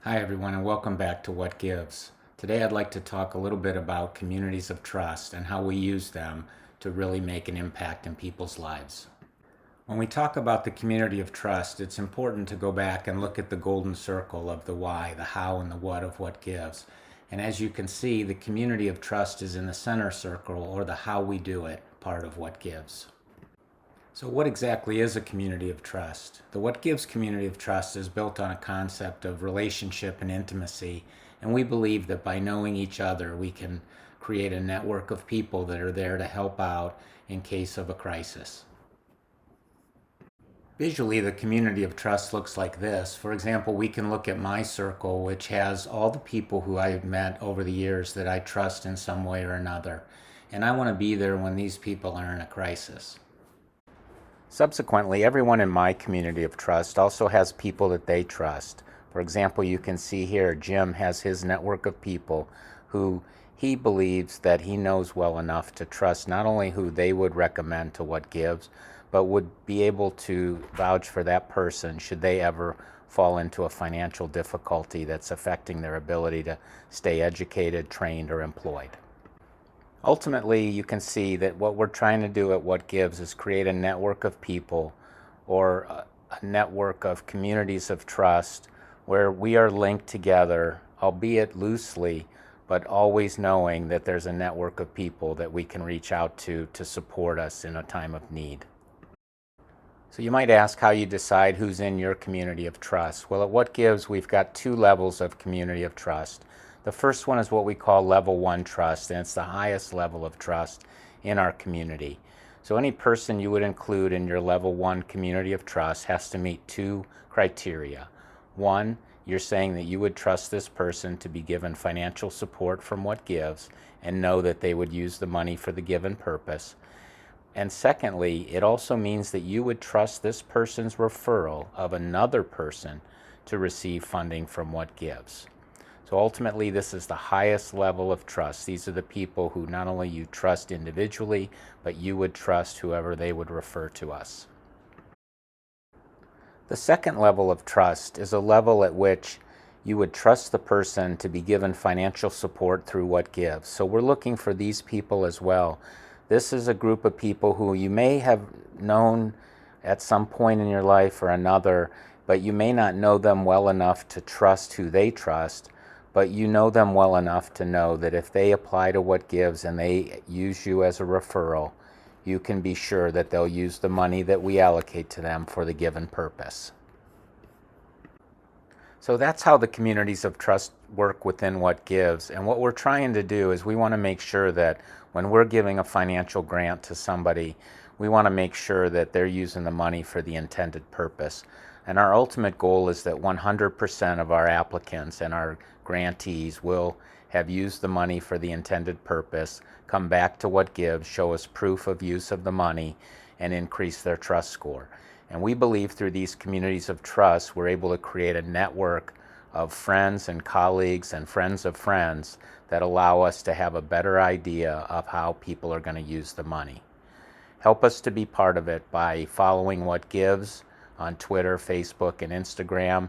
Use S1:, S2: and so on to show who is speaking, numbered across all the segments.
S1: Hi everyone, and welcome back to What Gives. Today I'd like to talk a little bit about communities of trust and how we use them to really make an impact in people's lives. When we talk about the community of trust, it's important to go back and look at the golden circle of the why, the how, and the what of What Gives. And as you can see, the community of trust is in the center circle, or the how we do it part of What Gives. So what exactly is a community of trust? The What Gives community of trust is built on a concept of relationship and intimacy, and we believe that by knowing each other, we can create a network of people that are there to help out in case of a crisis. Visually, the community of trust looks like this. For example, we can look at my circle, which has all the people who I've met over the years that I trust in some way or another. And I want to be there when these people are in a crisis. Subsequently, everyone in my community of trust also has people that they trust. For example, you can see here Jim has his network of people who he believes that he knows well enough to trust not only who they would recommend to What Gives, but would be able to vouch for that person should they ever fall into a financial difficulty that's affecting their ability to stay educated, trained, or employed. Ultimately, you can see that what we're trying to do at What Gives is create a network of people, or a network of communities of trust where we are linked together, albeit loosely, but always knowing that there's a network of people that we can reach out to support us in a time of need. So you might ask how you decide who's in your community of trust. Well, at What Gives, we've got two levels of community of trust. The first one is what we call level 1 trust, and it's the highest level of trust in our community. So any person you would include in your level 1 community of trust has to meet two criteria. One, you're saying that you would trust this person to be given financial support from What Gives and know that they would use the money for the given purpose. And secondly, it also means that you would trust this person's referral of another person to receive funding from What Gives. So ultimately, this is the highest level of trust. These are the people who not only you trust individually, but you would trust whoever they would refer to us. The second level of trust is a level at which you would trust the person to be given financial support through What Gives. So we're looking for these people as well. This is a group of people who you may have known at some point in your life or another, but you may not know them well enough to trust who they trust. But you know them well enough to know that if they apply to What Gives and they use you as a referral, you can be sure that they'll use the money that we allocate to them for the given purpose. So that's how the communities of trust work within What Gives. And what we're trying to do is we want to make sure that when we're giving a financial grant to somebody, we want to make sure that they're using the money for the intended purpose. And our ultimate goal is that 100% of our applicants and our grantees will have used the money for the intended purpose, come back to What Gives, show us proof of use of the money, and increase their trust score. And we believe through these communities of trust, we're able to create a network of friends and colleagues and friends of friends that allow us to have a better idea of how people are going to use the money. Help us to be part of it by following What Gives on Twitter, Facebook, and Instagram.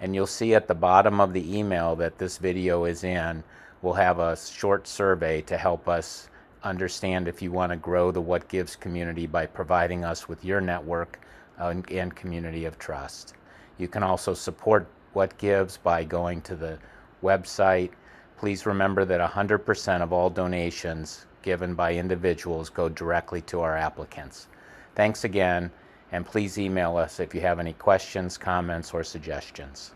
S1: And you'll see at the bottom of the email that this video is in, we'll have a short survey to help us understand if you want to grow the What Gives community by providing us with your network and community of trust. You can also support What Gives by going to the website. Please remember that 100% of all donations given by individuals go directly to our applicants. Thanks again, and please email us if you have any questions, comments, or suggestions.